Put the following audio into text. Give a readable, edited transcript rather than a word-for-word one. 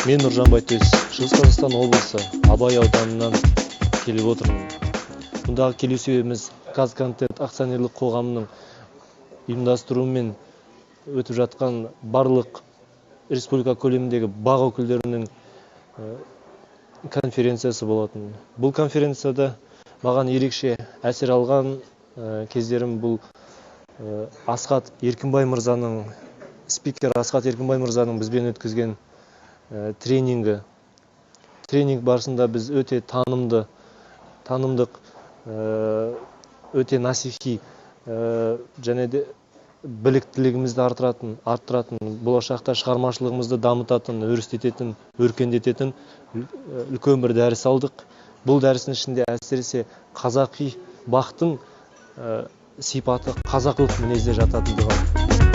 Мен Нұржан Байтөс, Шығыс Қазақстан облысы Абай ауданынан келіп отырмын. Мұндағы келу себебіміз Казконтент акционерлік қоғамының ұйымдастыруымен өтіп жатқан барлық республика көлеміндегі бақ өкілдерінің конференциясы болатын. Бұл конференцияда маған ерекше әсер алған кездерім бұл Асхат Еркінбай мырзаның, спикер Асхат Еркінбай мырзаның бізбен өткізген тренинг барысында біз өте танымдық, өте насихи және де біліктілігімізді арттыратын, болашақта шығармашылығымызды дамытатын, өрістететін, өркендететін үлкен бір дәріс алдық. Бұл дәрістің ішінде әсіресе қазақи бақтың сипаты қазақылық мінезде жататындығы